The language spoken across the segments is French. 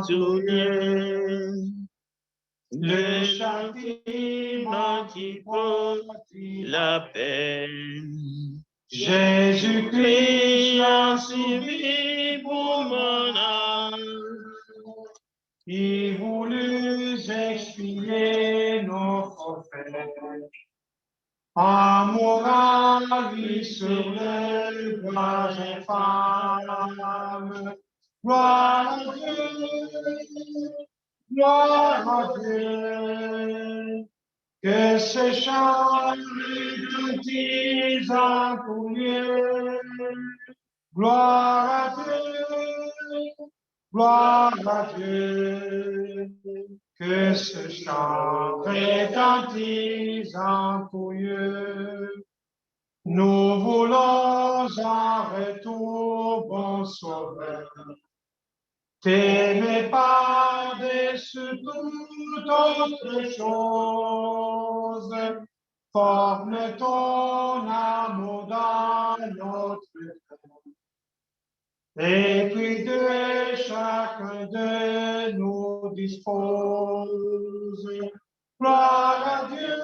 tout lieu. Le châtiment qui porte la peine. Jésus-Christ a subi pour mon âme. Il voulut expier nos forfaits. En mourant, lui sur le bois infâme. Gloire à Dieu, gloire à Dieu. Que ce chant retentisse en tout lieu. Gloire à Dieu, gloire à Dieu. Que ce chant retentisse en tout lieu. Nous voulons en retour, bon sauveur, t'aimer par-dessus toute autre chose. Forme ton amour dans notre cœur. Et puis de chacun de nous dispose. Gloire à Dieu,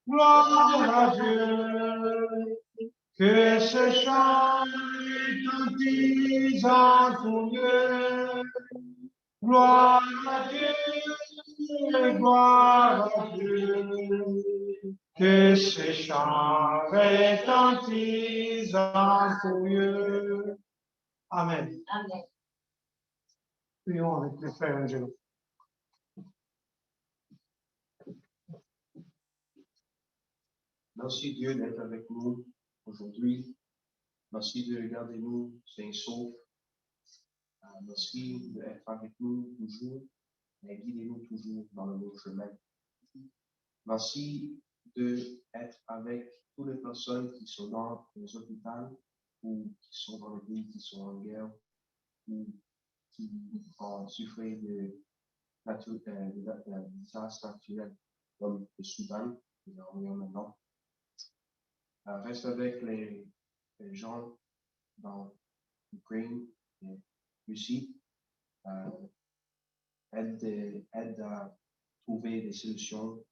gloire à Dieu. Que ce chant retentisse en tout lieu. Gloire à Dieu, gloire à Dieu. Que ce chant retentisse en tout lieu. Amen. Amen. Prions avec le frère Angelo. Merci Dieu d'être avec nous aujourd'hui. Merci de garder nous sains et saufs. Merci d'être avec nous toujours et guidez-nous toujours dans le bon chemin. Merci d'être avec toutes les personnes qui sont dans les hôpitaux ou qui sont dans les pays qui sont en guerre ou qui ont souffert de désastres naturels comme le Soudan, qui est en guerre maintenant. Reste avec les gens dans l'Ukraine et Russie. Aide à trouver des solutions,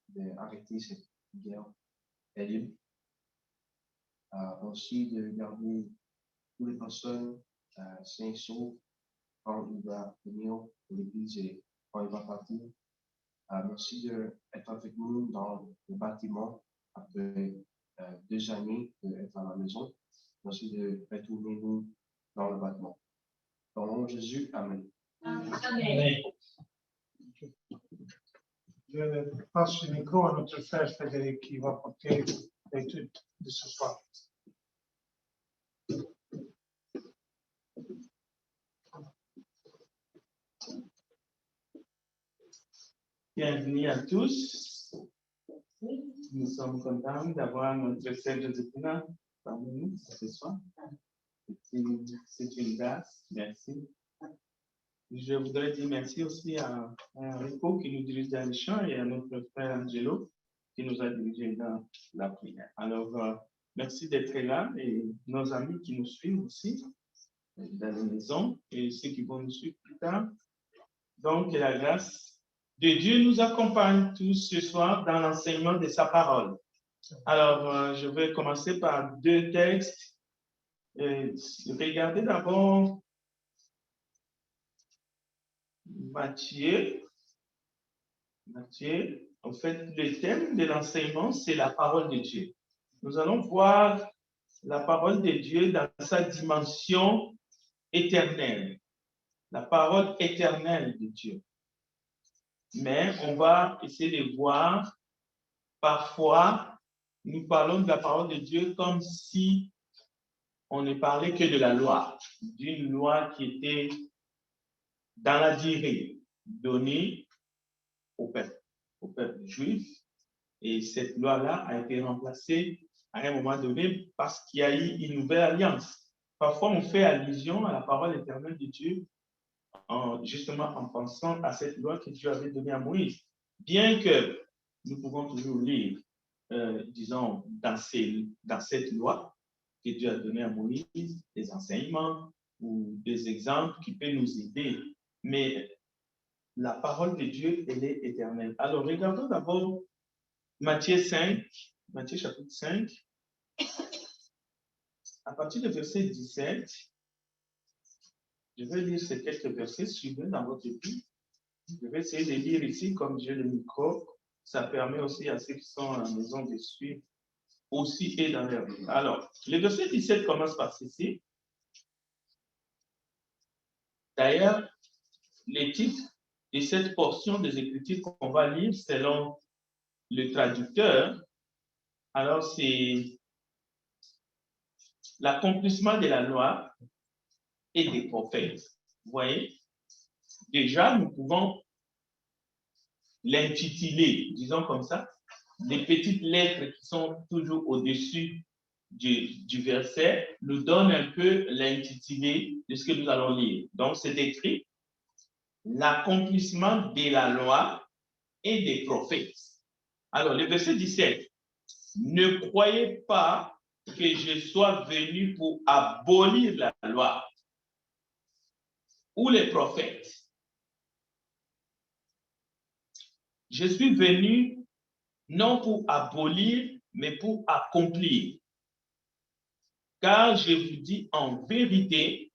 d'arrêter cette guerre terrible. Aussi de garder toutes les personnes sains et saufs quand il va venir à l'église et quand il va partir. Merci d'être avec nous dans le bâtiment après 2 années d'être à la maison. Merci de retourner nous dans le bâtiment. Dans le nom de Jésus, Amen. Amen. Je passe le micro à notre frère Frédéric qui va porter l'étude de ce soir. Bienvenue à tous. Nous sommes contents d'avoir notre sœur Joséphine parmi nous ce soir. C'est une grâce. Merci. Je voudrais dire merci aussi à Rico qui nous dirige dans les chants et à notre frère Angelo qui nous a dirigés dans la prière. Alors, merci d'être là et nos amis qui nous suivent aussi dans la maison et ceux qui vont nous suivre plus tard. Donc, la grâce de Dieu nous accompagne tous ce soir dans l'enseignement de sa parole. Alors, je vais commencer par 2 textes. Regardez d'abord Matthieu. En fait, le thème de l'enseignement, c'est la parole de Dieu. Nous allons voir la parole de Dieu dans sa dimension éternelle. La parole éternelle de Dieu. Mais on va essayer de voir, parfois, nous parlons de la parole de Dieu comme si on ne parlait que de la loi, d'une loi qui était dans la durée donnée au peuple juif. Et cette loi-là a été remplacée à un moment donné parce qu'il y a eu une nouvelle alliance. Parfois, on fait allusion à la parole éternelle de Dieu justement en pensant à cette loi que Dieu avait donnée à Moïse. Bien que nous pouvons toujours lire, disons, dans cette loi que Dieu a donnée à Moïse, des enseignements, ou des exemples qui peuvent nous aider. Mais la parole de Dieu, elle est éternelle. Alors, regardons d'abord Matthieu 5, Matthieu chapitre 5, à partir du verset 17. Je vais lire ces quelques versets suivants dans votre Bible. Je vais essayer de lire ici, comme j'ai le micro. Ça permet aussi à ceux qui sont à la maison de suivre aussi et dans leur vie. Alors, le verset 17 commence par ceci. D'ailleurs, les titres de cette portion des Écritures qu'on va lire selon le traducteur, alors c'est l'accomplissement de la loi et des prophètes. Vous voyez, déjà, nous pouvons l'intituler, disons comme ça, des petites lettres qui sont toujours au-dessus du verset nous donnent un peu l'intitulé de ce que nous allons lire. Donc, c'est écrit l'accomplissement de la loi et des prophètes. Alors, le verset 17, ne croyez pas que je sois venu pour abolir la loi ou les prophètes. Je suis venu non pour abolir, mais pour accomplir. Car je vous dis en vérité,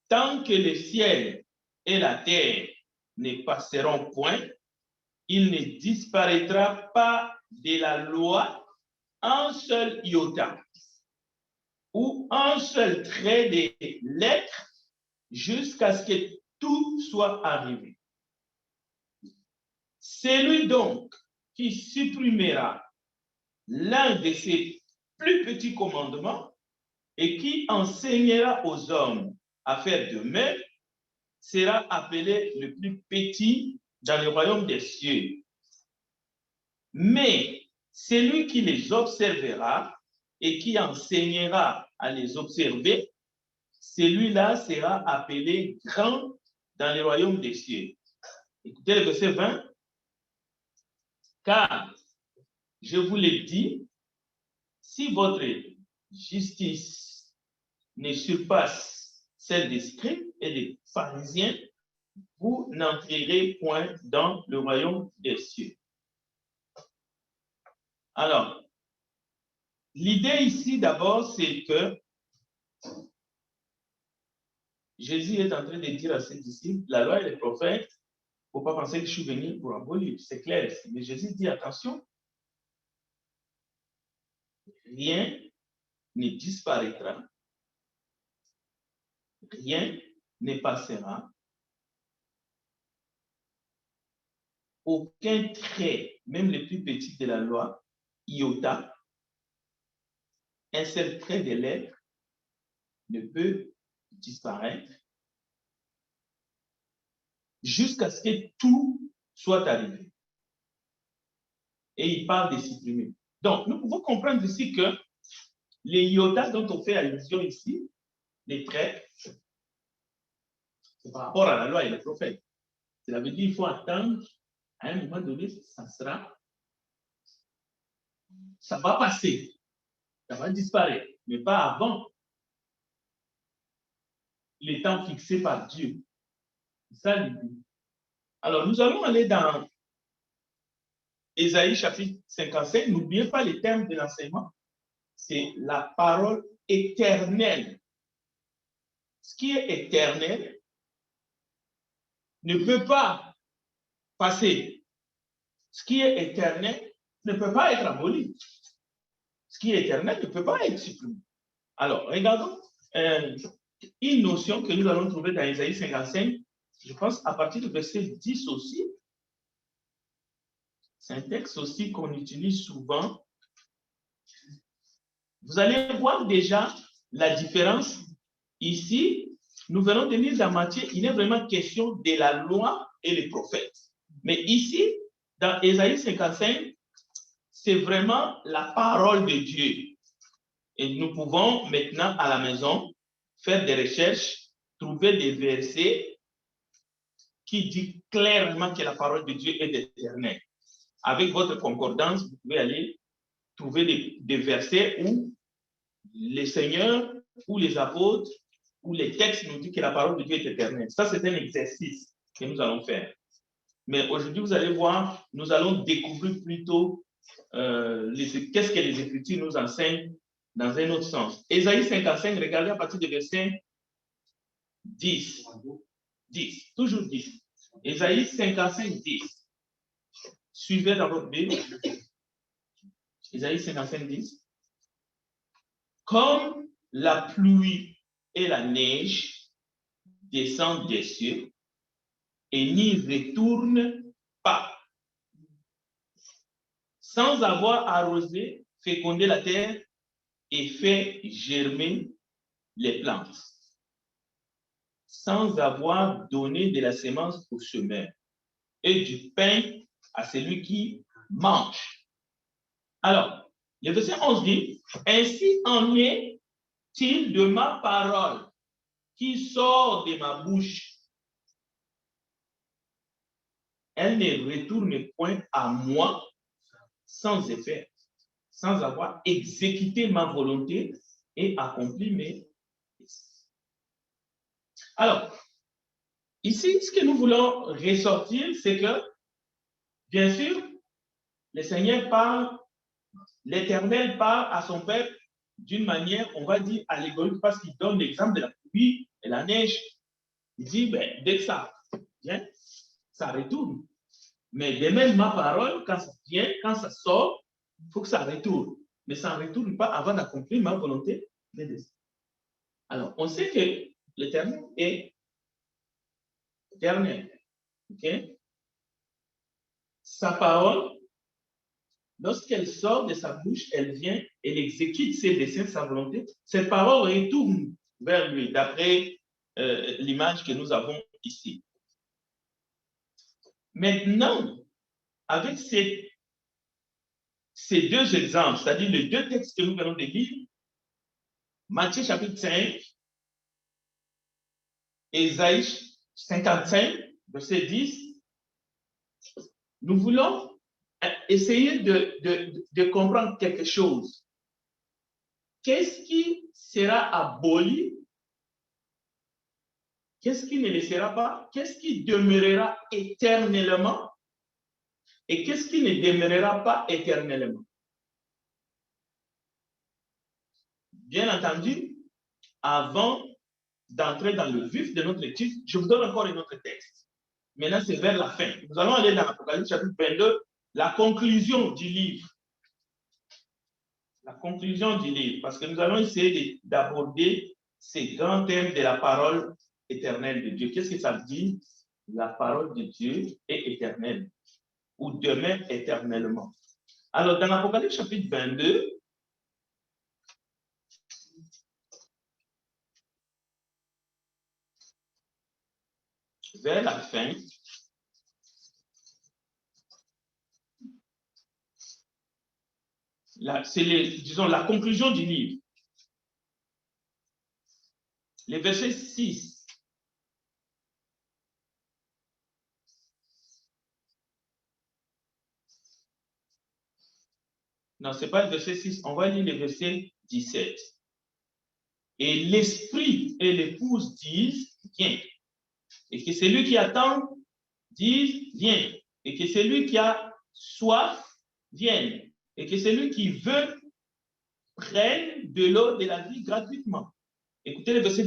tant que le ciel et la terre ne passeront point, il ne disparaîtra pas de la loi un seul iota ou un seul trait de lettre jusqu'à ce que tout soit arrivé. Celui donc qui supprimera l'un de ces plus petits commandements et qui enseignera aux hommes à faire de même sera appelé le plus petit dans le royaume des cieux. Mais celui qui les observera et qui enseignera à les observer, celui-là sera appelé grand dans le royaume des cieux. Écoutez le verset 20. Car, je vous l'ai dit, si votre justice ne surpasse celle des scribes et des pharisiens, vous n'entrerez point dans le royaume des cieux. Alors, l'idée ici d'abord, c'est que Jésus est en train de dire à ses disciples, la loi et les prophètes, il ne faut pas penser que je suis venu pour abolir, c'est clair. Mais Jésus dit, attention, rien ne disparaîtra, rien ne passera, aucun trait, même les plus petits de la loi, iota, un seul trait de lettre ne peut disparaître jusqu'à ce que tout soit arrivé. Et il parle de supprimer. Donc, nous pouvons comprendre ici que les iotas dont on fait allusion ici, les traits, c'est par rapport à la loi et les prophètes. Cela veut dire qu'il faut attendre, à un moment donné, ça va passer, ça va disparaître, mais pas avant les temps fixés par Dieu. C'est ça l'idée. Alors, nous allons aller dans Ésaïe chapitre 55. N'oubliez pas les termes de l'enseignement. C'est la parole éternelle. Ce qui est éternel ne peut pas passer. Ce qui est éternel ne peut pas être aboli. Ce qui est éternel ne peut pas être supprimé. Alors, regardons une notion que nous allons trouver dans Ésaïe 55, je pense à partir du verset 10 aussi. C'est un texte aussi qu'on utilise souvent. Vous allez voir déjà la différence. Ici, nous venons de lire dans Matthieu, il est vraiment question de la loi et les prophètes. Mais ici, dans Ésaïe 55, c'est vraiment la parole de Dieu. Et nous pouvons maintenant à la maison faire des recherches, trouver des versets qui disent clairement que la parole de Dieu est éternelle. Avec votre concordance, vous pouvez aller trouver des versets où les seigneurs ou les apôtres où les textes nous disent que la parole de Dieu est éternelle. Ça, c'est un exercice que nous allons faire. Mais aujourd'hui, vous allez voir, nous allons découvrir plutôt qu'est-ce que les Écritures nous enseignent dans un autre sens. Ésaïe 55, regardez à partir du verset 10. 10, toujours 10. Ésaïe 55, 10. Suivez dans votre Bible. Ésaïe 55, 10. Comme la pluie et la neige descendent des cieux et n'y retournent pas, sans avoir arrosé, fécondé la terre et fait germer les plantes, sans avoir donné de la semence au semeur et du pain à celui qui mange. Alors, le verset 11 dit, ainsi en est-il de ma parole qui sort de ma bouche. Elle ne retourne point à moi sans effet, sans avoir exécuté ma volonté et accompli mes. Alors, ici, ce que nous voulons ressortir, c'est que, bien sûr, le Seigneur parle, l'Éternel parle à son peuple d'une manière, on va dire, allégorique, parce qu'il donne l'exemple de la pluie et la neige. Il dit, ben, dès que ça vient, ça retourne. Mais de même, ma parole, quand ça vient, quand ça sort, il faut que ça retourne. Mais ça ne retourne pas avant d'accomplir ma volonté. Alors, on sait que l'Éternel est éternel. Okay? Sa parole, lorsqu'elle sort de sa bouche, elle vient, elle exécute ses desseins, sa volonté. Cette parole retourne vers lui, d'après l'image que nous avons ici. Maintenant, avec ces deux exemples, c'est-à-dire les deux textes que nous venons de lire, Matthieu chapitre 5, Ésaïe 55, verset 10, nous voulons essayer de comprendre quelque chose. Qu'est-ce qui sera aboli? Qu'est-ce qui ne le sera pas? Qu'est-ce qui demeurera éternellement? Et qu'est-ce qui ne demeurera pas éternellement? Bien entendu, avant d'entrer dans le vif de notre étude, je vous donne encore un autre texte. Maintenant, c'est vers la fin. Nous allons aller dans l'Apocalypse chapitre 22, la conclusion du livre. La conclusion du livre, parce que nous allons essayer d'aborder ces grands thèmes de la parole éternelle de Dieu. Qu'est-ce que ça veut dire? La parole de Dieu est éternelle, ou demeure éternellement. Alors, dans l'Apocalypse chapitre 22, vers la fin, c'est disons la conclusion du livre. Le verset 6. Non, ce n'est pas le verset 6. On va lire le verset 17. Et l'esprit et l'épouse disent, viens. Et que celui qui attend dise, viens. Et que celui qui a soif vienne. Et que celui qui veut prenne de l'eau de la vie gratuitement. Écoutez le verset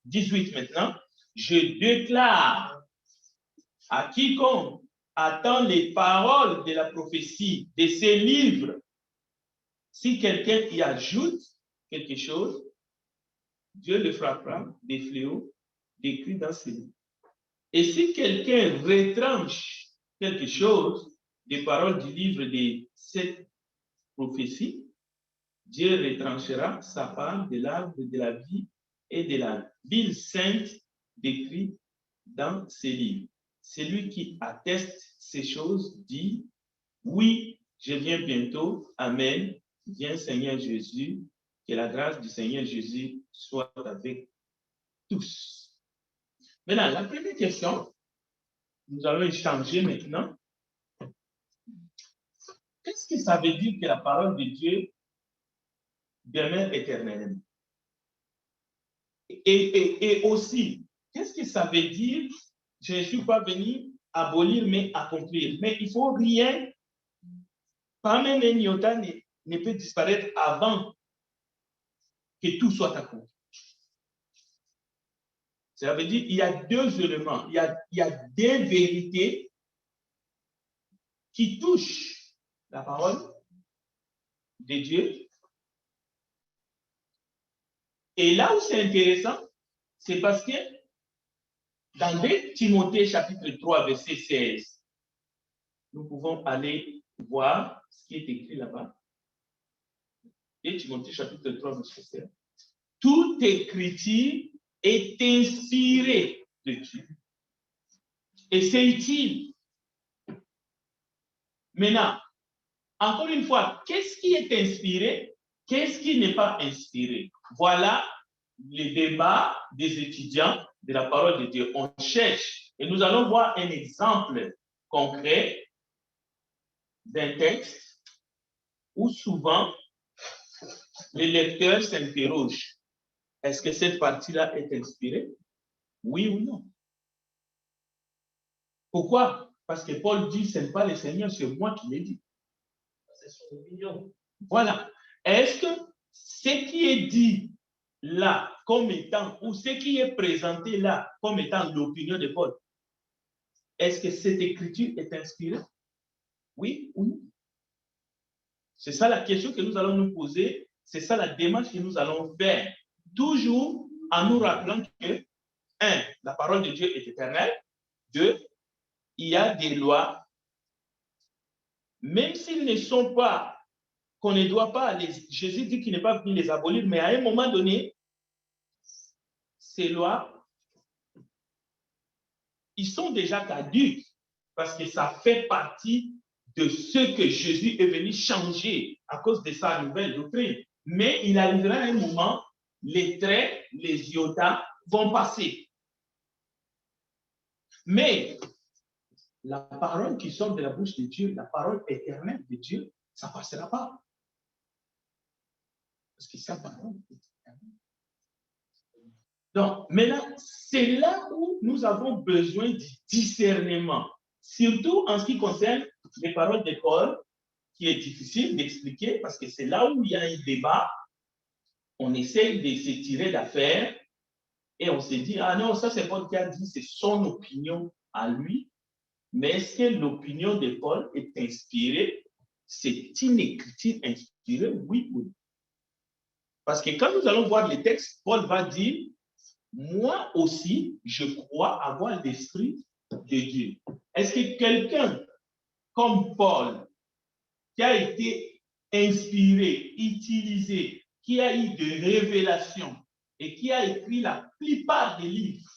18 maintenant. Je déclare à quiconque attend les paroles de la prophétie de ces livres, si quelqu'un y ajoute quelque chose, Dieu le frappera des fléaux décrits dans ces livres. Et si quelqu'un retranche quelque chose des paroles du livre de cette prophétie, Dieu retranchera sa part de l'arbre de la vie et de la ville sainte décrite dans ces livres. Celui qui atteste ces choses dit, oui, je viens bientôt. Amen. Viens Seigneur Jésus. Que la grâce du Seigneur Jésus soit avec tous. Maintenant, la première question, nous allons échanger maintenant. Qu'est-ce que ça veut dire que la parole de Dieu demeure éternellement? Et aussi, qu'est-ce que ça veut dire? Je ne suis pas venu abolir, mais accomplir. Mais il faut rien, pas même un iota ne peut disparaître avant que tout soit accompli. Ça veut dire qu'il y a deux éléments, il y a deux vérités qui touchent la parole de Dieu. Et là où c'est intéressant, c'est parce que dans 2 Timothée chapitre 3, verset 16, nous pouvons aller voir ce qui est écrit là-bas. 2 Timothée chapitre 3, verset 16. Toute écriture est inspirée de Dieu. Et c'est utile. Maintenant, encore une fois, qu'est-ce qui est inspiré? Qu'est-ce qui n'est pas inspiré? Voilà le débat des étudiants de la parole de Dieu. On cherche et nous allons voir un exemple concret d'un texte où souvent les lecteurs s'interrogent. Est-ce que cette partie-là est inspirée? Oui ou non? Pourquoi? Parce que Paul dit, ce n'est pas le Seigneur, c'est moi qui l'ai dit. C'est son opinion. Voilà. Est-ce que ce qui est dit là comme étant, ou ce qui est présenté là comme étant l'opinion de Paul, est-ce que cette écriture est inspirée? Oui ou non? C'est ça la question que nous allons nous poser, c'est ça la démarche que nous allons faire, toujours en nous rappelant que, 1, la parole de Dieu est éternelle, 2, il y a des lois, même s'ils ne sont pas, qu'on ne doit pas, Jésus dit qu'il n'est pas venu les abolir, mais à un moment donné, ces lois, ils sont déjà caduques, parce que ça fait partie de ce que Jésus est venu changer à cause de sa nouvelle doctrine. Mais il arrivera un moment, les traits, les iotas vont passer. Mais la parole qui sort de la bouche de Dieu, la parole éternelle de Dieu, ça ne passera pas. Parce que sa parole est éternelle. Donc, maintenant, c'est là où nous avons besoin du discernement, surtout en ce qui concerne les paroles de Paul, qui est difficile d'expliquer parce que c'est là où il y a un débat. On essaye de se tirer d'affaire et on se dit, ah non, ça c'est Paul qui a dit, c'est son opinion à lui. Mais est-ce que l'opinion de Paul est inspirée? C'est une écriture inspirée, oui ou non? Parce que quand nous allons voir les textes, Paul va dire, moi aussi, je crois avoir l'esprit de Dieu. Est-ce que quelqu'un comme Paul, qui a été inspiré, utilisé, qui a eu des révélations et qui a écrit la plupart des livres,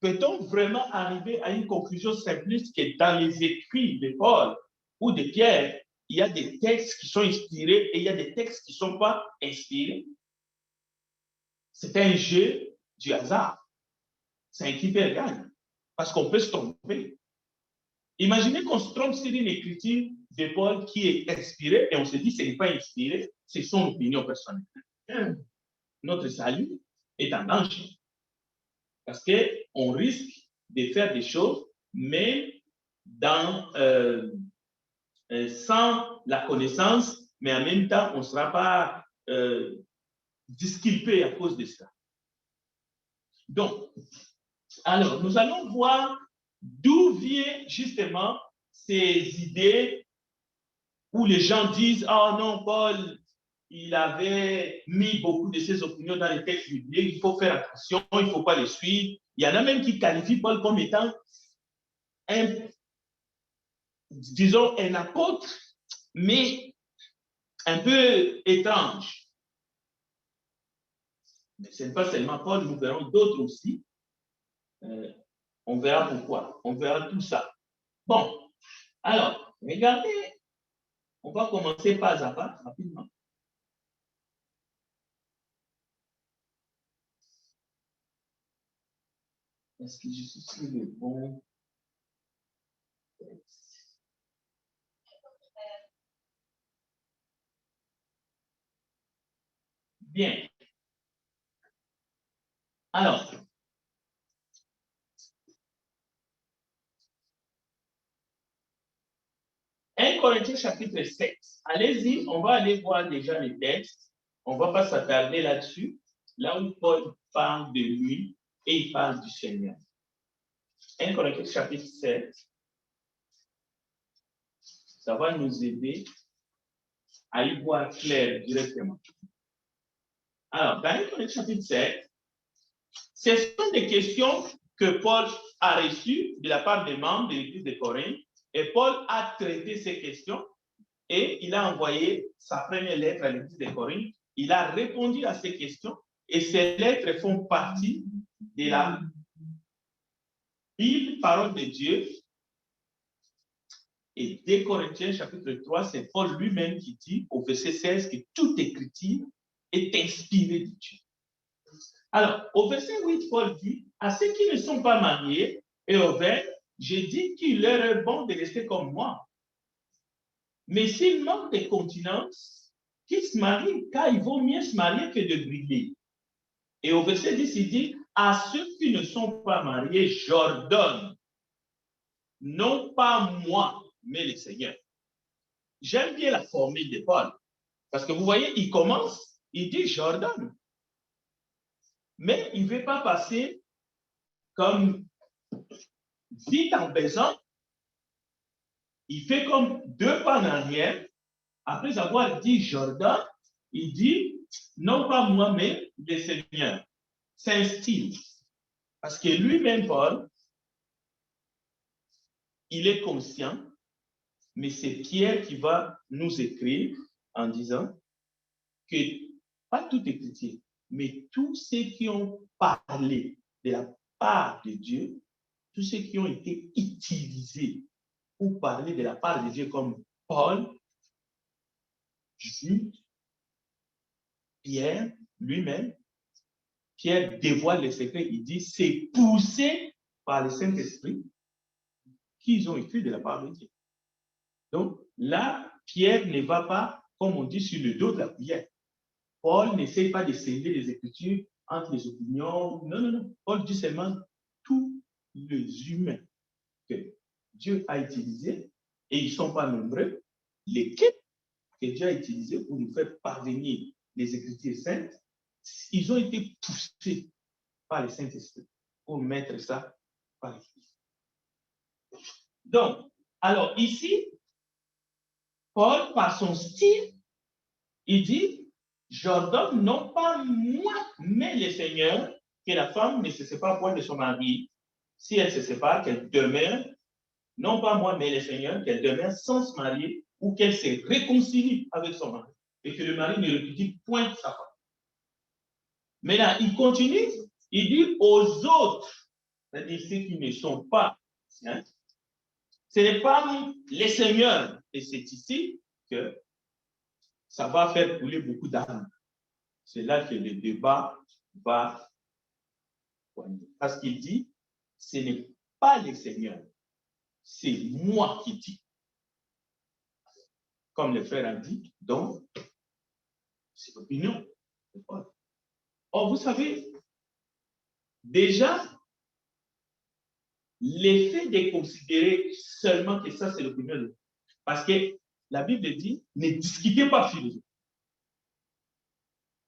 peut-on vraiment arriver à une conclusion simpliste que dans les écrits de Paul ou de Pierre, il y a des textes qui sont inspirés et il y a des textes qui ne sont pas inspirés? C'est un jeu du hasard. C'est un qui perd gagne. Parce qu'on peut se tromper. Imaginez qu'on se trompe sur une écriture de Paul qui est inspirée et on se dit que ce n'est pas inspiré, c'est son opinion personnelle. Notre salut est en danger. Parce qu'on risque de faire des choses, mais sans la connaissance, mais en même temps, on ne sera pas disculpé à cause de ça. Donc, alors, nous allons voir d'où viennent justement ces idées où les gens disent « Ah non, Paul, il avait mis beaucoup de ses opinions dans les textes bibliques, il faut faire attention, il ne faut pas les suivre. » Il y en a même qui qualifient Paul comme étant disons, un apôtre, mais un peu étrange. Mais ce n'est pas seulement Paul, nous verrons d'autres aussi. On verra pourquoi, on verra tout ça. Bon, alors, regardez, on va commencer pas à pas, rapidement. Est-ce que je suis sur le bon texte? Bien. Alors, 1 Corinthiens chapitre 7. Allez-y, on va aller voir déjà les textes. On ne va pas s'attarder là-dessus. Là où Paul parle de lui et il parle du Seigneur. 1 Corinthiens chapitre 7. Ça va nous aider à y voir clair directement. Alors, dans 1 Corinthiens chapitre 7, ce sont des questions que Paul a reçues de la part des membres de l'Église de Corinthe. Et Paul a traité ces questions et il a envoyé sa première lettre à l'Église de Corinthe. Il a répondu à ces questions et ces lettres font partie de la Bible, parole de Dieu. Et dès Corinthiens chapitre 3, c'est Paul lui-même qui dit au verset 16 que toute écriture est inspirée de Dieu. Alors, au verset 8, Paul dit, à ceux qui ne sont pas mariés et au vers, j'ai dit qu'il leur est bon de rester comme moi. Mais s'ils manquent de continence, qu'ils se marient, car il vaut mieux se marier que de brûler. Et au verset 10, il dit, à ceux qui ne sont pas mariés, j'ordonne, non pas moi, mais le Seigneur. J'aime bien la formule de Paul, parce que vous voyez, il commence, il dit j'ordonne. Mais il ne veut pas passer comme vite en baisant. Il fait comme 2 pas en arrière. Après avoir dit j'ordonne, il dit non pas moi, mais le Seigneur. C'est un style. Parce que lui-même, Paul, il est conscient, mais c'est Pierre qui va nous écrire en disant que pas tout est chrétien, mais tous ceux qui ont parlé de la part de Dieu, tous ceux qui ont été utilisés pour parler de la part de Dieu comme Paul, Jude, Pierre lui-même, Pierre dévoile les secrets, il dit c'est poussé par le Saint-Esprit qu'ils ont écrit de la part de Dieu. Donc là, Pierre ne va pas, comme on dit, sur le dos de la cuillère. Paul n'essaye pas de sceller les Écritures entre les opinions. Non, non, non. Paul dit seulement tous les humains que Dieu a utilisés, et ils ne sont pas nombreux, l'équipe que Dieu a utilisée pour nous faire parvenir les Écritures saintes, ils ont été poussés par le Saint-Esprit pour mettre ça par écrit. Donc, alors ici, Paul, par son style, il dit j'ordonne non pas moi, mais le Seigneur, que la femme ne se sépare point de son mari. Si elle se sépare, qu'elle demeure, non pas moi, mais le Seigneur, qu'elle demeure sans se marier ou qu'elle se réconcilie avec son mari et que le mari ne répudie point sa femme. Maintenant, il continue, il dit aux autres, c'est-à-dire ceux qui ne sont pas, hein, ce n'est pas le Seigneur, et c'est ici que ça va faire couler beaucoup d'âmes. C'est là que le débat va poigner. Parce qu'il dit, ce n'est pas le Seigneur, c'est moi qui dis. Comme le frère a dit, donc, c'est l'opinion de Paul. Or, vous savez, déjà, l'effet de considérer seulement que ça, c'est l'opinion de Paul. Parce que la Bible dit, ne discutez pas philosophe.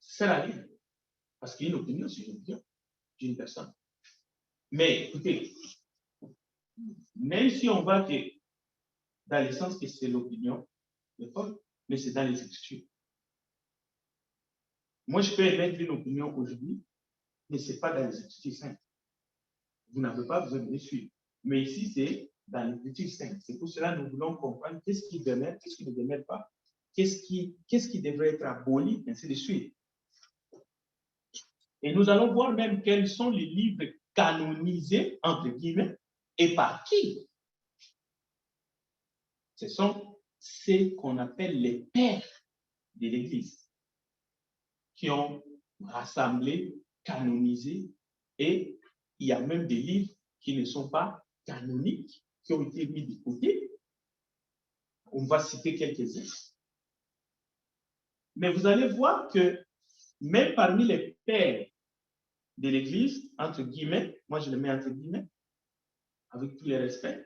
Ça sert à rien. Parce qu'une opinion, c'est une opinion d'une personne. Mais écoutez, même si on va que dans le sens que c'est l'opinion de Paul, mais c'est dans les Écritures. Moi, je peux émettre une opinion aujourd'hui, mais ce n'est pas dans les Écritures saintes. Vous n'avez pas besoin de me suivre. Mais ici, c'est dans les Écritures saintes. C'est pour cela que nous voulons comprendre qu'est-ce qui demeure, qu'est-ce qui ne demeure pas, qu'est-ce qui devrait être aboli, ainsi de suite. Et nous allons voir même quels sont les livres canonisés, entre guillemets, et par qui. Ce sont ceux qu'on appelle les pères de l'Église, qui ont rassemblé, canonisé, et il y a même des livres qui ne sont pas canoniques, qui ont été mis de côté. On va citer quelques-uns. Mais vous allez voir que même parmi les pères de l'Église, entre guillemets, moi je le mets entre guillemets, avec tous les respects,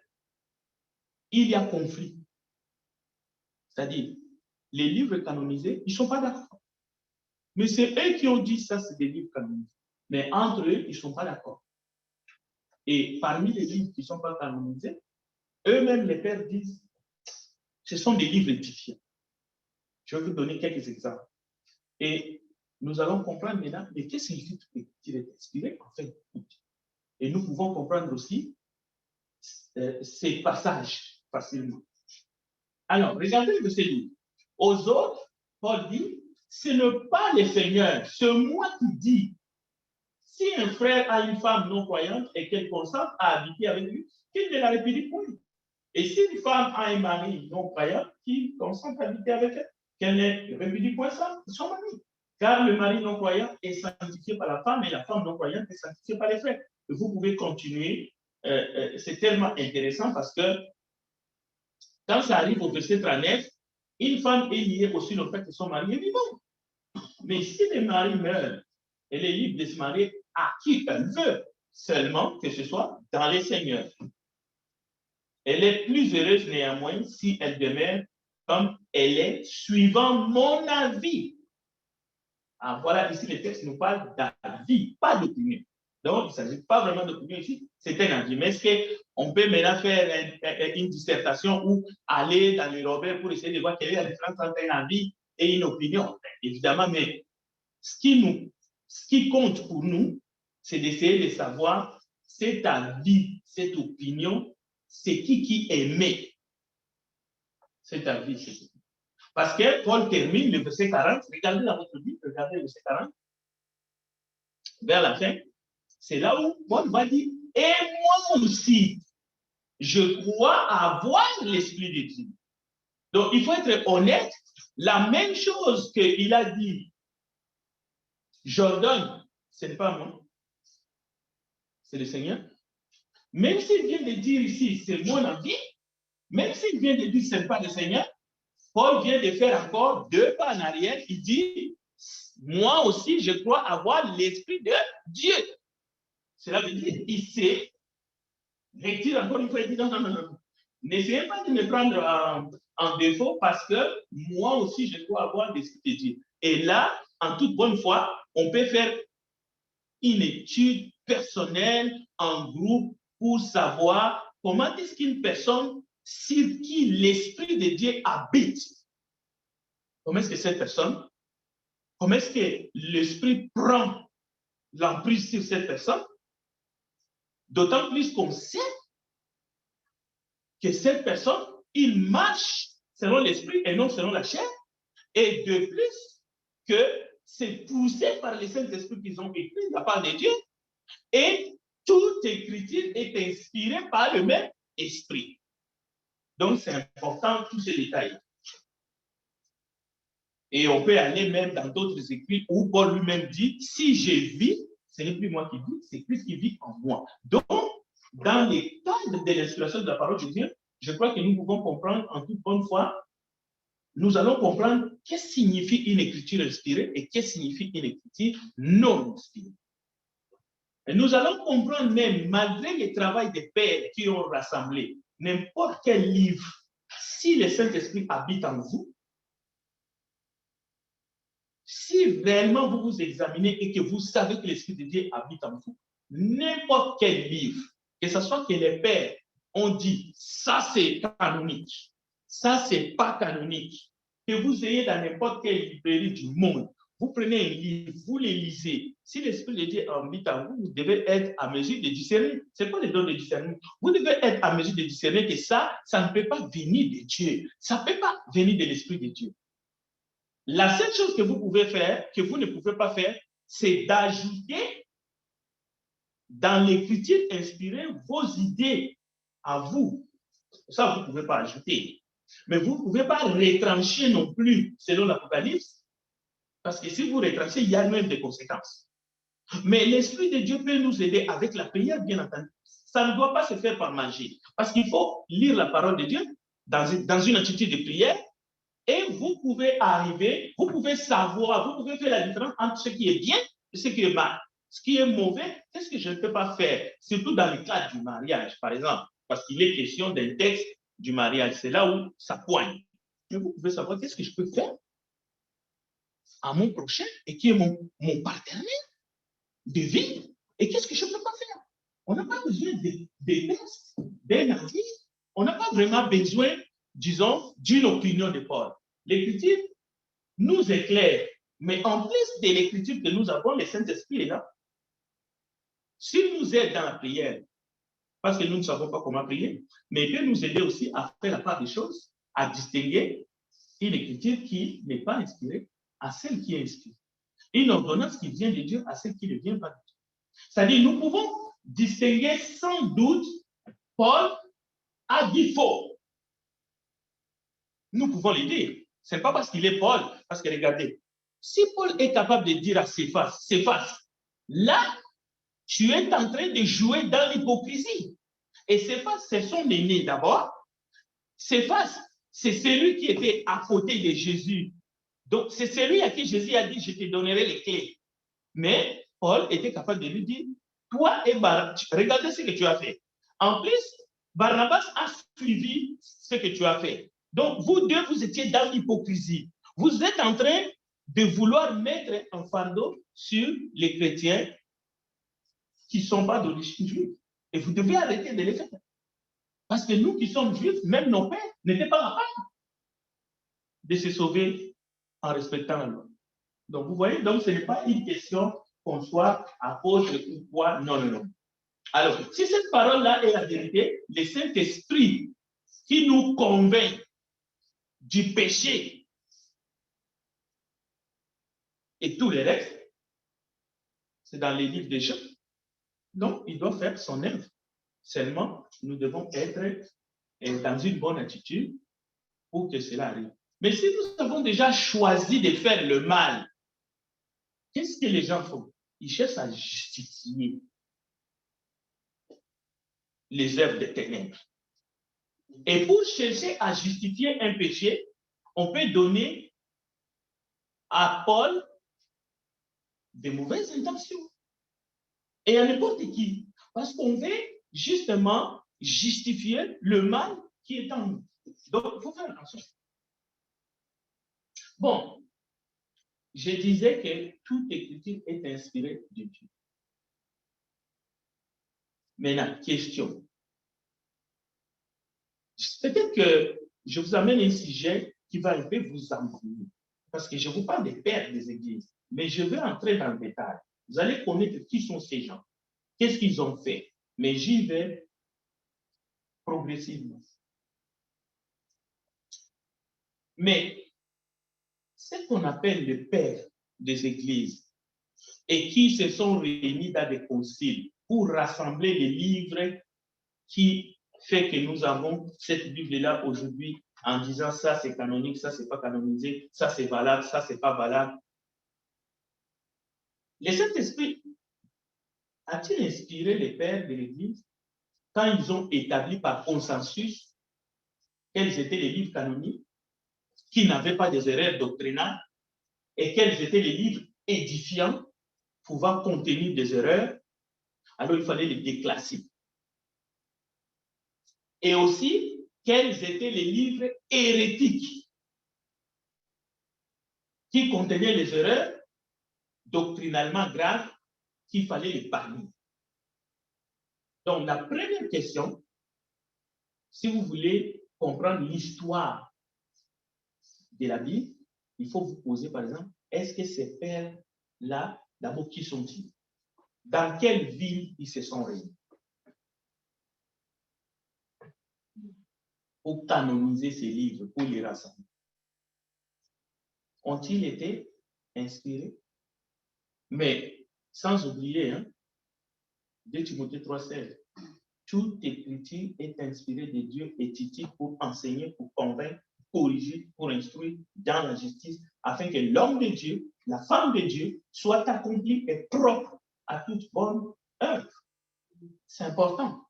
il y a conflit. C'est-à-dire, les livres canonisés, ils ne sont pas d'accord. Mais c'est eux qui ont dit ça, c'est des livres canonisés. Mais entre eux, ils ne sont pas d'accord. Et parmi les livres qui ne sont pas canonisés, eux-mêmes, les pères disent, ce sont des livres édifiants. Je vais vous donner quelques exemples. Et nous allons comprendre maintenant, mais qu'est-ce que signifie qu'il est inspiré en fait. Et nous pouvons comprendre aussi ces passages facilement. Alors, regardez le verset 12. Aux autres, Paul dit, ce n'est pas le Seigneur, c'est moi qui dis. Si un frère a une femme non croyante et qu'elle consente à habiter avec lui, qu'il ne la répudie point. Et si une femme a un mari non croyant, qu'il consente à habiter avec elle, qu'elle ne répudie point son mari. Car le mari non croyant est sanctifié par la femme et la femme non croyante est sanctifiée par les frères. Et vous pouvez continuer. C'est tellement intéressant parce que quand ça arrive au verset 39, une femme est liée aussi au fait que son mari est vivant. Mais si le mari meurt, elle est libre de se marier à qui elle veut, seulement que ce soit dans les seigneurs. Elle est plus heureuse néanmoins si elle demeure comme elle est, suivant mon avis. Ah, voilà, ici, le texte nous parle d'avis, pas d'opinion. Donc, il ne s'agit pas vraiment d'opinion ici, c'est un avis. Mais est-ce qu'on peut maintenant faire une dissertation ou aller dans le Robert pour essayer de voir quelle est la différence entre un avis et une opinion? Évidemment, mais ce qui compte pour nous, c'est d'essayer de savoir cet avis, cette opinion, c'est qui aimait cet avis, c'est qui. Parce que Paul termine le verset 40, regardez dans votre Bible, regardez le verset 40, vers la fin, c'est là où Paul va dire, et moi aussi, je crois avoir l'Esprit de Dieu. Donc, il faut être honnête, la même chose qu'il a dit, Jordan, ce n'est pas moi, c'est le Seigneur. Même s'il vient de dire ici, c'est mon avis, même s'il vient de dire, ce n'est pas le Seigneur, Paul vient de faire encore 2 pas en arrière. Il dit, moi aussi, je crois avoir l'Esprit de Dieu. Cela veut dire, il sait, retire encore une fois, il dit, non. N'essayez pas de me prendre en défaut parce que moi aussi, je crois avoir l'Esprit de Dieu. Et là, en toute bonne foi, on peut faire une étude personnelle en groupe pour savoir comment est-ce qu'une personne sur qui l'Esprit de Dieu habite. Comment est-ce que cette personne, comment est-ce que l'Esprit prend l'emprise sur cette personne? D'autant plus qu'on sait que cette personne, il marche selon l'Esprit et non selon la chair. Et de plus, que c'est poussé par les Saint-Esprit qu'ils ont écrit de la part de Dieu. Et toute écriture est inspirée par le même esprit. Donc, c'est important, tous ces détails. Et on peut aller même dans d'autres écrits où Paul lui-même dit, si je vis, ce n'est plus moi qui vis, c'est Christ qui vit en moi. Donc, dans les cadres de l'inspiration de la parole de Dieu, je crois que nous pouvons comprendre en toute bonne foi, nous allons comprendre qu'est-ce que signifie une écriture inspirée et qu'est-ce que signifie une écriture non inspirée. Et nous allons comprendre même, malgré le travail des pères qui ont rassemblé n'importe quel livre, si le Saint-Esprit habite en vous, si réellement vous vous examinez et que vous savez que l'Esprit de Dieu habite en vous, n'importe quel livre, que ce soit que les pères ont dit, ça c'est canonique, ça c'est pas canonique, que vous ayez dans n'importe quelle librairie du monde, vous prenez un livre, vous les lisez. Si l'Esprit de Dieu habite en vous, vous devez être à mesure de discerner. Ce n'est pas le don de discernement. Vous devez être à mesure de discerner que ça ne peut pas venir de Dieu. Ça ne peut pas venir de l'Esprit de Dieu. La seule chose que vous pouvez faire, que vous ne pouvez pas faire, c'est d'ajouter dans l'écriture inspirée vos idées à vous. Ça, vous ne pouvez pas ajouter. Mais vous ne pouvez pas retrancher non plus selon l'Apocalypse. Parce que si vous retrancez, il y a même des conséquences. Mais l'Esprit de Dieu peut nous aider avec la prière, bien entendu. Ça ne doit pas se faire par magie. Parce qu'il faut lire la parole de Dieu dans une attitude de prière. Et vous pouvez arriver, vous pouvez savoir, vous pouvez faire la différence entre ce qui est bien et ce qui est mal. ce qui est mauvais, qu'est-ce que je ne peux pas faire? Surtout dans le cadre du mariage, par exemple, parce qu'il est question d'un texte du mariage. C'est là où ça poigne. Mais vous pouvez savoir qu'est-ce que je peux faire à mon prochain et qui est mon partenaire de vie et qu'est-ce que je ne peux pas faire. On n'a pas besoin des textes, d'un artiste. On n'a pas vraiment besoin, disons, d'une opinion de Paul. L'Écriture nous éclaire, mais en plus de l'Écriture que nous avons, le Saint-Esprit est là. S'il nous aide dans la prière, parce que nous ne savons pas comment prier, mais il peut nous aider aussi à faire la part des choses, à distinguer une Écriture qui n'est pas inspirée à celle qui est inspirée. Une ordonnance qui vient de Dieu à celle qui ne vient pas de Dieu. C'est-à-dire, nous pouvons distinguer sans doute Paul a dit faux. Nous pouvons le dire. Ce n'est pas parce qu'il est Paul, parce que regardez, si Paul est capable de dire à Céphas, là, tu es en train de jouer dans l'hypocrisie. Et Céphas, c'est son aîné d'abord. Céphas, c'est celui qui était à côté de Jésus. Donc, c'est celui à qui Jésus a dit, je te donnerai les clés. Mais Paul était capable de lui dire, toi et Barnabas, regardez ce que tu as fait. En plus, Barnabas a suivi ce que tu as fait. Donc, vous deux, vous étiez dans l'hypocrisie. Vous êtes en train de vouloir mettre un fardeau sur les chrétiens qui ne sont pas d'origine juive. Et vous devez arrêter de les faire. Parce que nous qui sommes juifs, même nos pères n'étaient pas capables de se sauver en respectant la loi. Donc, vous voyez, donc ce n'est pas une question qu'on soit apôtre ou quoi. Non, non, non. Alors, si cette parole-là est la vérité, le Saint-Esprit qui nous convainc du péché et tous les restes, c'est dans les livres des gens. Donc, il doit faire son œuvre. Seulement, nous devons être dans une bonne attitude pour que cela arrive. Mais si nous avons déjà choisi de faire le mal, qu'est-ce que les gens font? Ils cherchent à justifier les œuvres des ténèbres. Et pour chercher à justifier un péché, on peut donner à Paul de mauvaises intentions. Et à n'importe qui. Parce qu'on veut justement justifier le mal qui est en nous. Donc, il faut faire attention. Bon, je disais que toute écriture est inspirée de Dieu. Maintenant, question. Peut-être que je vous amène un sujet qui va un peu vous embrouiller. Parce que je vous parle des pères des églises. Mais je vais entrer dans le détail. Vous allez connaître qui sont ces gens. Qu'est-ce qu'ils ont fait. Mais j'y vais progressivement. Mais ce qu'on appelle les pères des églises et qui se sont réunis dans des conciles pour rassembler les livres qui fait que nous avons cette Bible-là aujourd'hui en disant ça c'est canonique, ça c'est pas canonisé, ça c'est valable, ça c'est pas valable. Le Saint-Esprit a-t-il inspiré les pères de l'Église quand ils ont établi par consensus quels étaient les livres canoniques qui n'avaient pas des erreurs doctrinales et quels étaient les livres édifiants pouvant contenir des erreurs? Alors il fallait les déclasser. Et aussi, quels étaient les livres hérétiques qui contenaient les erreurs doctrinalement graves qu'il fallait les bannir. Donc, la première question, si vous voulez comprendre l'histoire de la Bible, il faut vous poser, par exemple, est-ce que ces pères-là, d'abord, qui sont-ils? Dans quelle ville ils se sont réunis? Pour canoniser ces livres, pour les rassembler. Ont-ils été inspirés? Mais sans oublier, 2 Timothée 3,16, toute écriture est inspirée de Dieu et utile pour enseigner, pour convaincre, pour corriger, pour instruire dans la justice, afin que l'homme de Dieu, la femme de Dieu, soit accompli et propre à toute bonne œuvre. C'est important.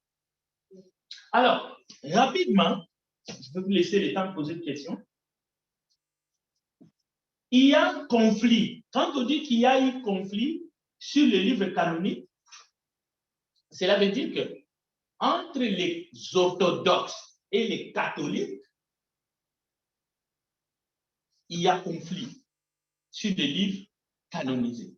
Alors, rapidement, je vais vous laisser le temps de poser des questions. Il y a un conflit. Quand on dit qu'il y a eu conflit, sur le livre canonique, cela veut dire que entre les orthodoxes et les catholiques, il y a conflit sur les livres canonisés.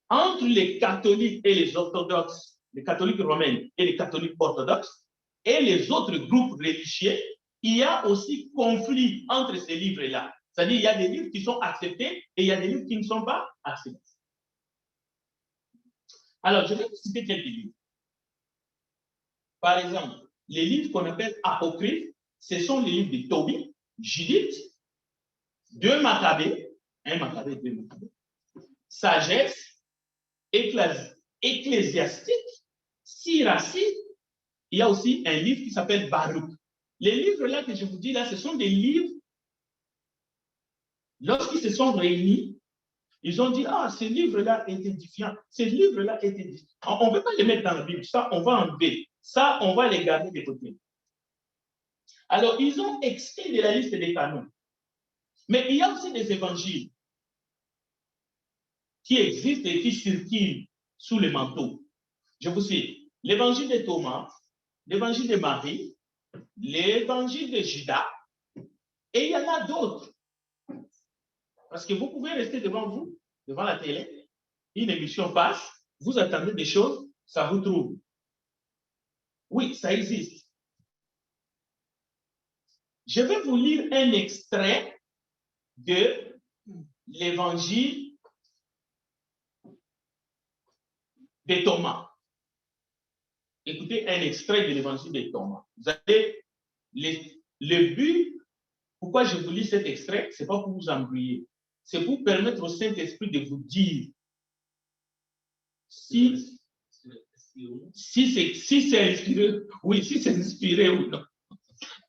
Entre les catholiques et les orthodoxes, les catholiques romains et les catholiques orthodoxes, et les autres groupes religieux, il y a aussi conflit entre ces livres-là. C'est-à-dire qu'il y a des livres qui sont acceptés et il y a des livres qui ne sont pas acceptés. Alors, je vais vous citer quelques livres. Par exemple, les livres qu'on appelle apocryphes, ce sont les livres de Tobie, Judith, 2 Maccabées, 1 Maccabée, 2 Maccabées, Sagesse, Ecclésiastique, Siracide. Il y a aussi un livre qui s'appelle Baruch. Les livres-là que je vous dis là, ce sont des livres, lorsqu'ils se sont réunis, ils ont dit, ah, ce livre-là est édifiant, ce livre-là est édifiant. On ne peut pas les mettre dans la Bible, ça, on va enlever. Ça, on va les garder de côté. Alors, ils ont extrait de la liste des canons. Mais il y a aussi des évangiles qui existent et qui circulent sous le manteau. Je vous cite l'évangile de Thomas, l'évangile de Marie, l'évangile de Judas, et il y en a d'autres. Parce que vous pouvez rester devant vous, devant la télé, une émission passe, vous attendez des choses, ça vous trouble. Oui, ça existe. Je vais vous lire un extrait de l'évangile de Thomas. Écoutez un extrait de l'évangile de Thomas. Vous avez le but, pourquoi je vous lis cet extrait, ce n'est pas pour vous embrouiller, c'est pour permettre au Saint-Esprit de vous dire si c'est inspiré, oui, si c'est inspiré ou non.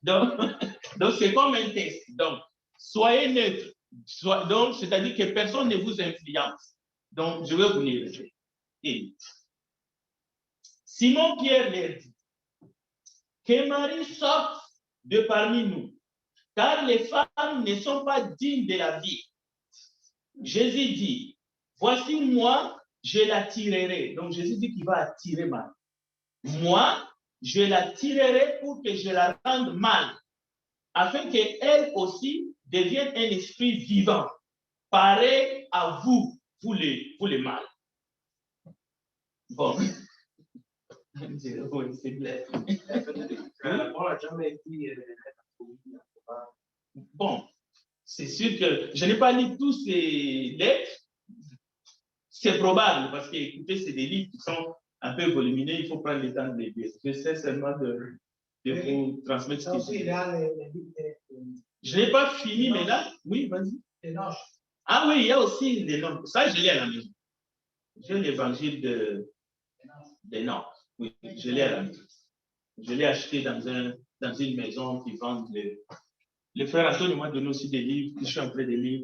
Donc c'est comme un test. Donc, soyez neutre. Donc, c'est-à-dire que personne ne vous influence. Donc, je vais vous lire. Et Simon-Pierre leur dit que Marie sorte de parmi nous, car les femmes ne sont pas dignes de la vie. Jésus dit, voici moi, je la tirerai. Donc Jésus dit qu'il va attirer Marie. Moi, je la tirerai pour que je la rende mal, afin qu'elle aussi devienne un esprit vivant, pareil à vous, vous les mâles. Bon. Oui, c'est clair. On n'a jamais dit. Bon, c'est sûr que je n'ai pas lu tous ces lettres. C'est probable, parce que, écoutez, c'est des livres qui sont un peu volumineux, il faut prendre le temps de les lire. J'essaie seulement de vous transmettre ce que je n'ai pas fini, mais là, oui, vas-y. Ah oui, il y a aussi les noms. Ça, je l'ai à la maison. J'ai l'évangile des noms. Oui, je l'ai à la maison. Je l'ai acheté dans une maison qui vend le frère Antoine m'a donné aussi des livres que je suis en train de lire,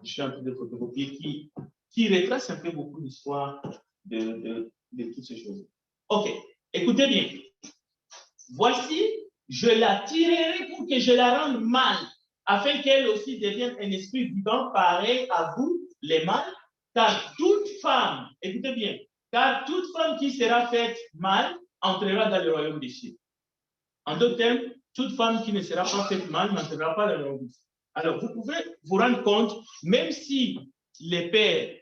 je suis en train de photocopier, qui retrace un peu beaucoup l'histoire de toutes ces choses. Ok, écoutez bien. Voici, je la tirerai pour que je la rende mal, afin qu'elle aussi devienne un esprit vivant pareil à vous, les mâles, car toute femme, écoutez bien, car toute femme qui sera faite mal entrera dans le royaume des cieux. En d'autres termes, toute femme qui ne sera pas faite mal n'entrera pas dans le royaume des cieux. Alors, vous pouvez vous rendre compte, même si les pères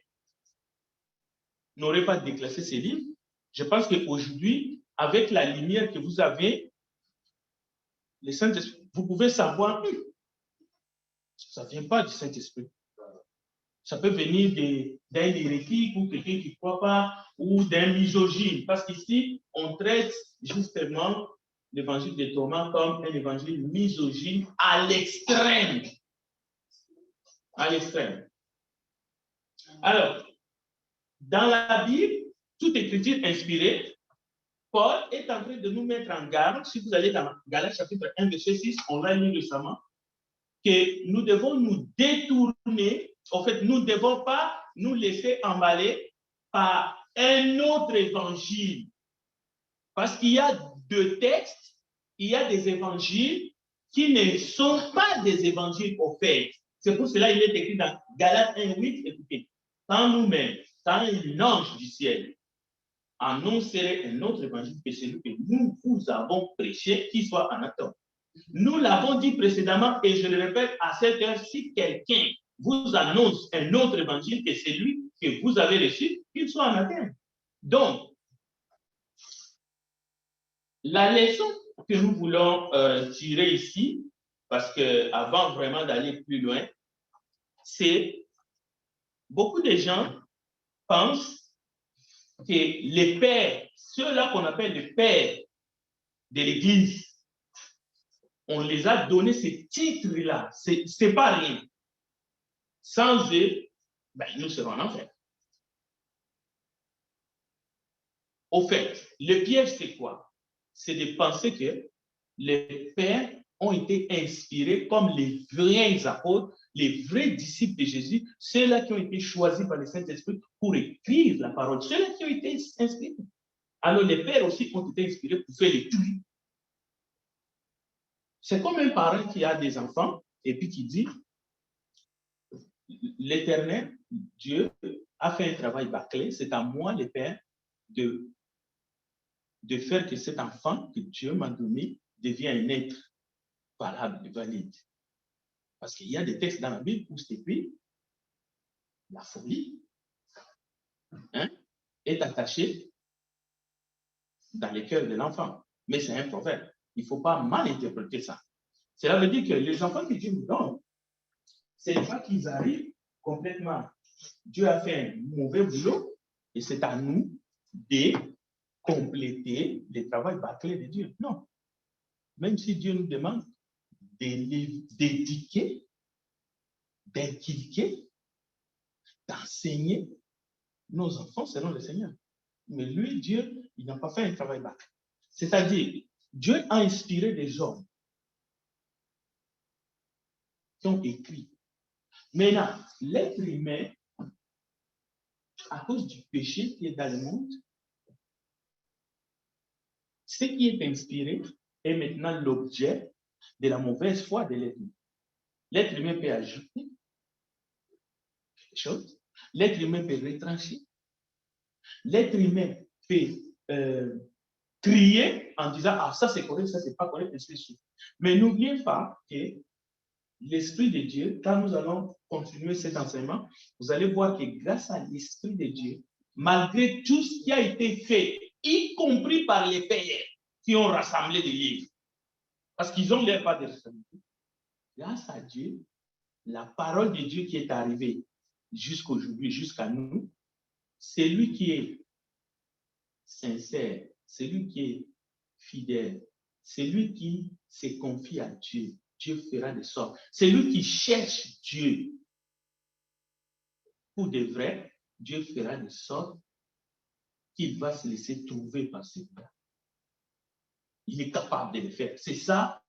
n'auraient pas déclassé ces livres, je pense qu'aujourd'hui, avec la lumière que vous avez, le Saint-Esprit, vous pouvez savoir, ça ne vient pas du Saint-Esprit. Ça peut venir d'un hérétique ou quelqu'un qui ne croit pas, ou d'un misogyne. Parce qu'ici, on traite justement l'évangile de Thomas comme un évangile misogyne à l'extrême. À l'extrême. Alors, dans la Bible, toute écriture inspirée, Paul est en train de nous mettre en garde, si vous allez dans Galates chapitre 1, verset 6, on l'a lu récemment, que nous devons nous détourner, en fait, nous ne devons pas nous laisser emballer par un autre évangile. Parce qu'il y a deux textes, il y a des évangiles qui ne sont pas des évangiles offerts. C'est pour cela qu'il est écrit dans Galates 1, 8, écoutez, quand nous-mêmes, quand un ange du ciel annoncerait un autre évangile que celui que nous vous avons prêché, qu'il soit anathème. Nous l'avons dit précédemment et je le répète à cette heure, si quelqu'un vous annonce un autre évangile que celui que vous avez reçu, qu'il soit anathème. Donc, la leçon que nous voulons tirer ici, parce que avant vraiment d'aller plus loin, c'est beaucoup de gens pensent que les pères, ceux-là qu'on appelle les pères de l'Église, on les a donné ces titres-là. C'est pas rien. Sans eux, ben, nous serons en enfer. Au fait, le piège, c'est quoi? C'est de penser que les pères ont été inspirés comme les vrais apôtres, les vrais disciples de Jésus, ceux-là qui ont été choisis par le Saint-Esprit pour écrire la parole, ceux-là qui ont été inspirés. Alors les pères aussi ont été inspirés pour faire les trucs. C'est comme un parent qui a des enfants et puis qui dit, l'Éternel, Dieu, a fait un travail bâclé, c'est à moi, le Père, de faire que cet enfant que Dieu m'a donné devienne un être valable, valide. Parce qu'il y a des textes dans la Bible où c'est écrit, la folie est attachée dans le cœur de l'enfant. Mais c'est un proverbe. Il ne faut pas mal interpréter ça. Cela veut dire que les enfants que Dieu nous donne, ce n'est pas qu'ils arrivent complètement. Dieu a fait un mauvais boulot et c'est à nous de compléter le travail bâclé de Dieu. Non. Même si Dieu nous demande d'éduquer, d'inculquer, d'enseigner nos enfants selon le Seigneur. Mais lui, Dieu, il n'a pas fait un travail bâclé. C'est-à-dire, Dieu a inspiré des hommes qui ont écrit. Maintenant, l'être humain, à cause du péché qui est dans le monde, ce qui est inspiré est maintenant l'objet de la mauvaise foi de l'être humain. L'être humain peut ajouter quelque chose. L'être humain peut retrancher. L'être humain peut crier en disant « Ah, ça c'est correct, ça c'est pas correct, ainsi de suite. » Mais n'oubliez pas que l'Esprit de Dieu, quand nous allons continuer cet enseignement, vous allez voir que grâce à l'Esprit de Dieu, malgré tout ce qui a été fait, y compris par les pères qui ont rassemblé des livres, parce qu'ils ont l'air pas de responsabilité, grâce à Dieu, la parole de Dieu qui est arrivée jusqu'aujourd'hui, jusqu'à nous, c'est lui qui est sincère, c'est lui qui est fidèle, c'est lui qui se confie à Dieu. Dieu fera de sorte. C'est lui qui cherche Dieu. Pour de vrai, Dieu fera de sorte qu'il va se laisser trouver par celui-là. Il est capable de le faire. C'est ça,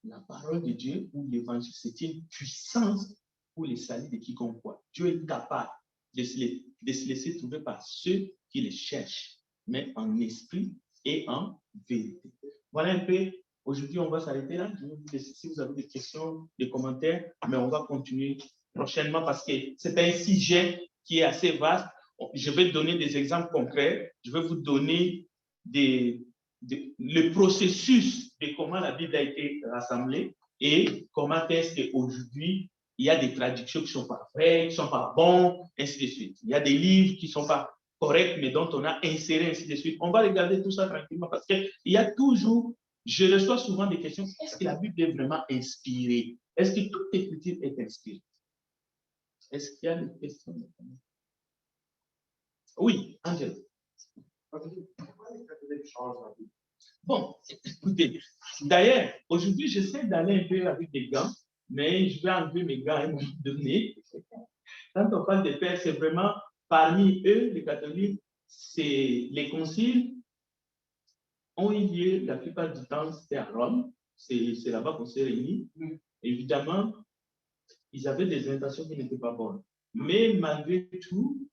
la parole de Dieu ou l'évangile, c'est une puissance pour le salut de quiconque croit. Dieu est capable de se laisser trouver par ceux qui le cherchent, mais en esprit et en vérité. Voilà un peu. Aujourd'hui, on va s'arrêter là. Je vais vous laisser si vous avez des questions, des commentaires, mais on va continuer prochainement parce que c'est un sujet qui est assez vaste. Je vais donner des exemples concrets. Je vais vous donner le processus de comment la Bible a été rassemblée et comment est-ce qu'aujourd'hui, il y a des traductions qui ne sont pas vraies, qui ne sont pas bonnes, ainsi de suite. Il y a des livres qui ne sont pas corrects, mais dont on a inséré, ainsi de suite. On va regarder tout ça tranquillement parce qu'il y a toujours, je reçois souvent des questions, est-ce que la Bible est vraiment inspirée? Est-ce que toute écriture est inspirée? Est-ce qu'il y a des questions? Oui, Angèle. Bon, écoutez, d'ailleurs, aujourd'hui, j'essaie d'aller un peu avec des gants, mais je vais enlever mes gants à un moment donné. Quand on parle des pères, c'est vraiment parmi eux, les catholiques, c'est les conciles ont eu lieu la plupart du temps, c'était à Rome, c'est là-bas qu'on s'est réunis. Évidemment, ils avaient des intentions qui n'étaient pas bonnes. Mais malgré tout,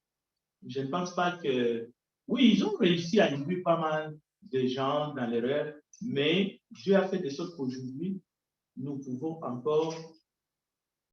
je ne pense pas que... Oui, ils ont réussi à induire pas mal de gens dans l'erreur, mais Dieu a fait de sorte qu'aujourd'hui, nous pouvons encore